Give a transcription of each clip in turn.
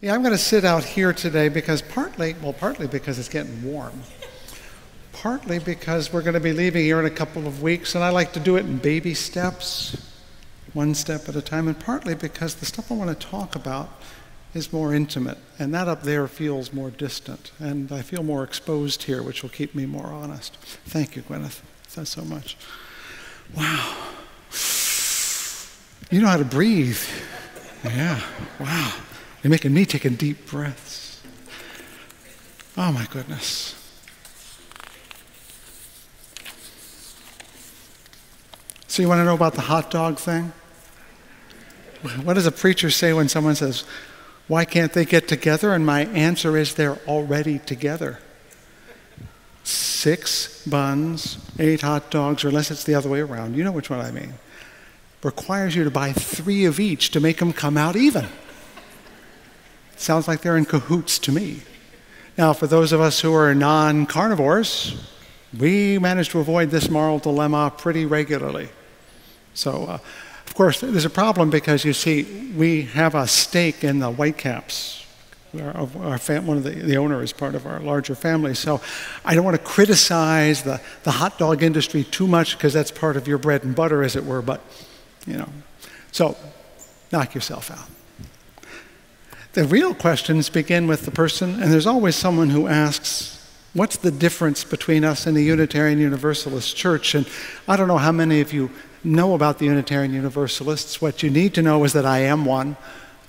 Yeah, I'm going to sit out here today because partly because it's getting warm. Partly because we're going to be leaving here in a couple of weeks, and I like to do it in baby steps, one step at a time, and partly because the stuff I want to talk about is more intimate, and that up there feels more distant, and I feel more exposed here, which will keep me more honest. Thank you, Gwyneth. Thanks so much. Wow. You know how to breathe. Yeah, wow. You're making me take deep breaths. Oh, my goodness. So you want to know about the hot dog thing? What does a preacher say when someone says, why can't they get together? And my answer is they're already together. 6 buns, 8 hot dogs, or unless it's the other way around. You know which one I mean. Requires you to buy 3 of each to make them come out even. Sounds like they're in cahoots to me. Now, for those of us who are non-carnivores, we manage to avoid this moral dilemma pretty regularly. So, of course, there's a problem because, you see, we have a stake in the Whitecaps. One of the owner is part of our larger family. So I don't want to criticize the hot dog industry too much because that's part of your bread and butter, as it were, but, you know. So knock yourself out. The real questions begin with the person, and there's always someone who asks, what's the difference between us and the Unitarian Universalist Church? And I don't know how many of you know about the Unitarian Universalists. What you need to know is that I am one,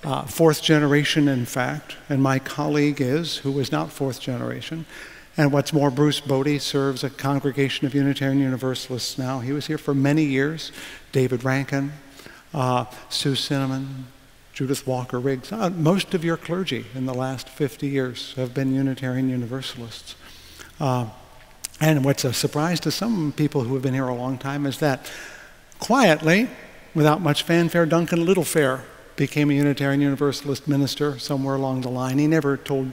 4th generation, in fact, and my colleague who is not 4th generation. And what's more, Bruce Bodie serves a congregation of Unitarian Universalists now. He was here for many years. David Rankin, Sue Cinnamon, Judith Walker Riggs. Most of your clergy in the last 50 years have been Unitarian Universalists. And what's a surprise to some people who have been here a long time is that quietly, without much fanfare, Duncan Littlefair became a Unitarian Universalist minister somewhere along the line. He never told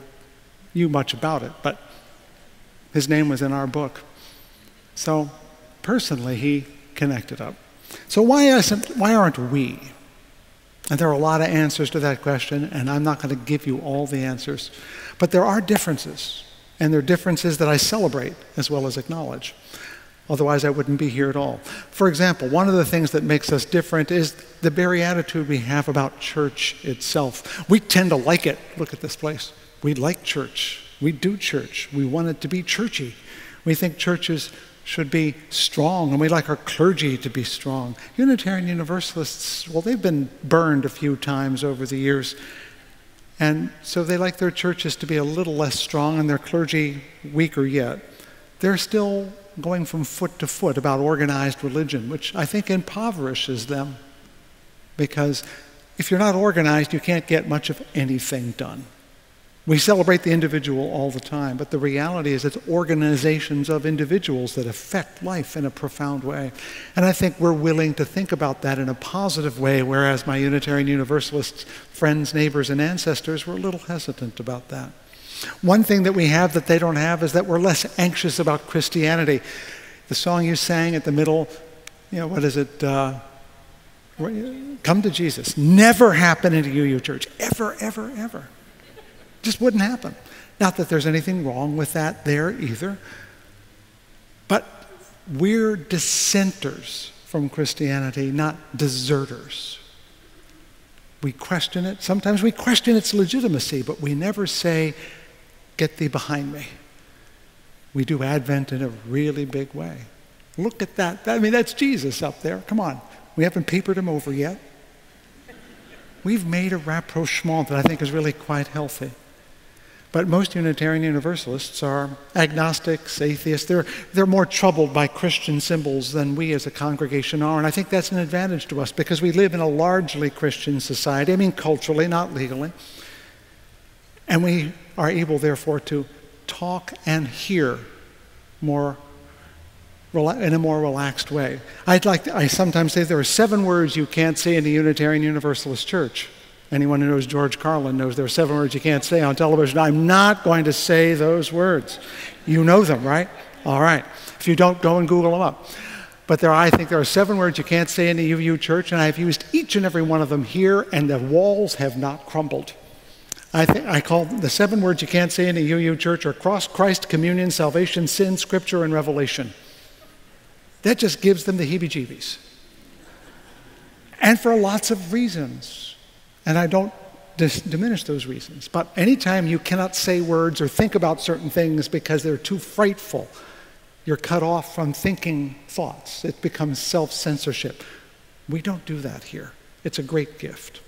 you much about it, but his name was in our book. So personally, he connected up. So why aren't we? And there are a lot of answers to that question, and I'm not going to give you all the answers. But there are differences, and there are differences that I celebrate as well as acknowledge. Otherwise, I wouldn't be here at all. For example, one of the things that makes us different is the very attitude we have about church itself. We tend to like it. Look at this place. We like church. We do church. We want it to be churchy. We think churches should be strong, and we like our clergy to be strong. Unitarian Universalists, well, they've been burned a few times over the years, and so they like their churches to be a little less strong and their clergy weaker yet. They're still going from foot to foot about organized religion, which I think impoverishes them, because if you're not organized, you can't get much of anything done. We celebrate the individual all the time, but the reality is it's organizations of individuals that affect life in a profound way. And I think we're willing to think about that in a positive way, whereas my Unitarian Universalist friends, neighbors, and ancestors were a little hesitant about that. One thing that we have that they don't have is that we're less anxious about Christianity. The song you sang at the middle, you know, what is it? Come to Jesus. Never happen in a UU church. Ever, ever, ever. Just wouldn't happen. Not that there's anything wrong with that there either. But we're dissenters from Christianity, not deserters. We question it. Sometimes we question its legitimacy, but we never say, get thee behind me. We do Advent in a really big way. Look at that. I mean, that's Jesus up there. Come on. We haven't papered him over yet. We've made a rapprochement that I think is really quite healthy. But most Unitarian Universalists are agnostics, atheists. They're more troubled by Christian symbols than we as a congregation are. And I think that's an advantage to us because we live in a largely Christian society. I mean, culturally, not legally. And we are able, therefore, to talk and hear more in a more relaxed way. I sometimes say there are 7 words you can't say in a Unitarian Universalist church. Anyone who knows George Carlin knows there are 7 words you can't say on television. I'm not going to say those words. You know them, right? All right. If you don't, go and Google them up. But I think there are 7 words you can't say in the UVU church, and I've used each and every one of them here, and the walls have not crumbled. I call the 7 words you can't say in a UU church are cross, Christ, communion, salvation, sin, scripture, and revelation. That just gives them the heebie-jeebies. And for lots of reasons. And I don't diminish those reasons. But anytime you cannot say words or think about certain things because they're too frightful, you're cut off from thinking thoughts. It becomes self-censorship. We don't do that here. It's a great gift.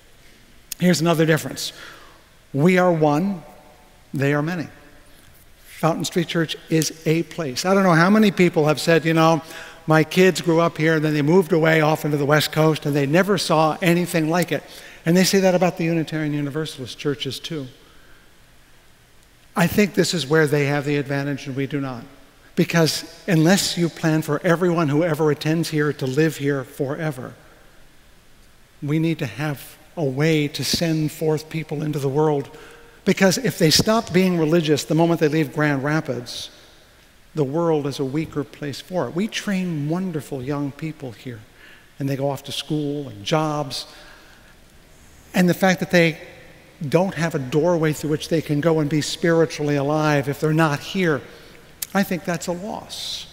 Here's another difference. We are one, they are many. Fountain Street Church is a place. I don't know how many people have said, you know, my kids grew up here and then they moved away off into the West Coast and they never saw anything like it. And they say that about the Unitarian Universalist churches too. I think this is where they have the advantage and we do not. Because unless you plan for everyone who ever attends here to live here forever, we need to have a way to send forth people into the world. Because if they stop being religious the moment they leave Grand Rapids, the world is a weaker place for it. We train wonderful young people here, and they go off to school and jobs. And the fact that they don't have a doorway through which they can go and be spiritually alive if they're not here, I think that's a loss.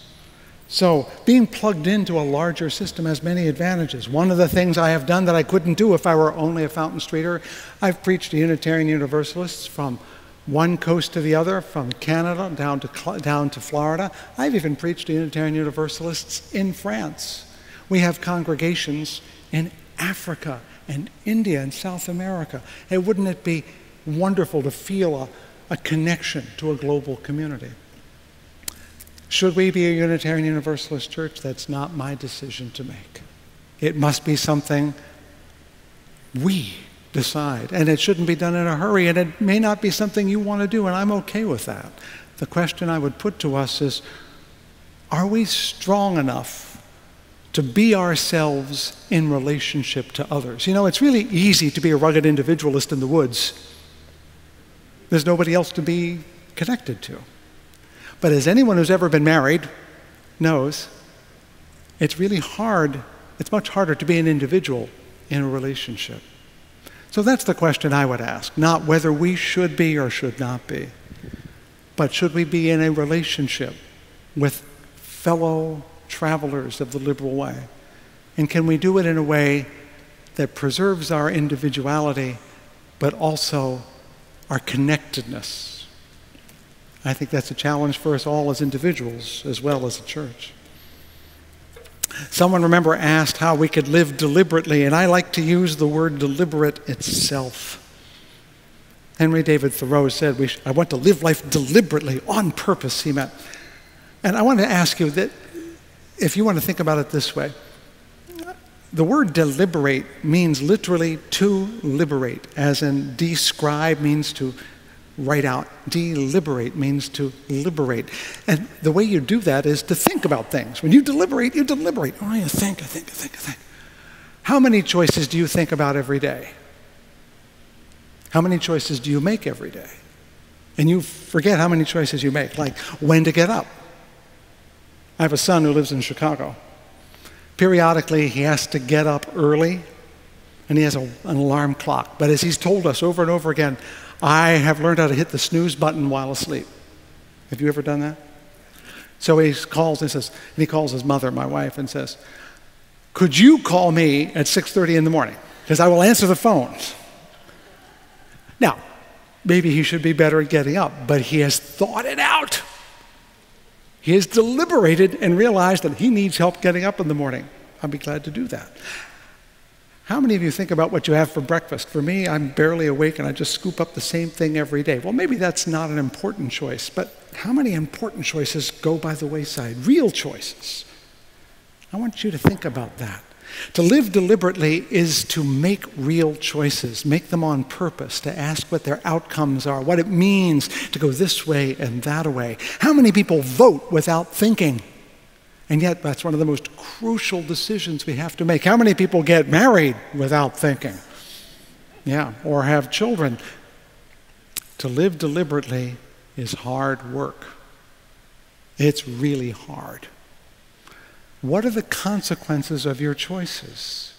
So being plugged into a larger system has many advantages. One of the things I have done that I couldn't do if I were only a Fountain Streeter, I've preached to Unitarian Universalists from one coast to the other, from Canada down to Florida. I've even preached to Unitarian Universalists in France. We have congregations in Africa and India and South America. Hey, wouldn't it be wonderful to feel a connection to a global community? Should we be a Unitarian Universalist church? That's not my decision to make. It must be something we decide. And it shouldn't be done in a hurry. And it may not be something you want to do, and I'm okay with that. The question I would put to us is, are we strong enough to be ourselves in relationship to others? You know, it's really easy to be a rugged individualist in the woods. There's nobody else to be connected to. But as anyone who's ever been married knows, it's really hard, it's much harder to be an individual in a relationship. So that's the question I would ask, not whether we should be or should not be, but should we be in a relationship with fellow travelers of the liberal way? And can we do it in a way that preserves our individuality, but also our connectedness? I think that's a challenge for us all as individuals as well as a church. Someone, remember, asked how we could live deliberately, and I like to use the word deliberate itself. Henry David Thoreau said, I want to live life deliberately, on purpose, he meant. And I want to ask you that if you want to think about it this way, the word deliberate means literally to liberate, as in describe means to write out. Deliberate means to liberate. And the way you do that is to think about things. When you deliberate, you deliberate. Oh, you think. How many choices do you think about every day? How many choices do you make every day? And you forget how many choices you make, like when to get up. I have a son who lives in Chicago. Periodically, he has to get up early, and he has an alarm clock. But as he's told us over and over again, I have learned how to hit the snooze button while asleep. Have you ever done that? So he calls and says, and he calls his mother, my wife, and says, could you call me at 6:30 in the morning? Because I will answer the phone. Now, maybe he should be better at getting up, but he has thought it out. He has deliberated and realized that he needs help getting up in the morning. I'll be glad to do that. How many of you think about what you have for breakfast? For me, I'm barely awake and I just scoop up the same thing every day. Well, maybe that's not an important choice, but how many important choices go by the wayside? Real choices. I want you to think about that. To live deliberately is to make real choices, make them on purpose, to ask what their outcomes are, what it means to go this way and that way. How many people vote without thinking? And yet, that's one of the most crucial decisions we have to make. How many people get married without thinking? Yeah, or have children. To live deliberately is hard work. It's really hard. What are the consequences of your choices?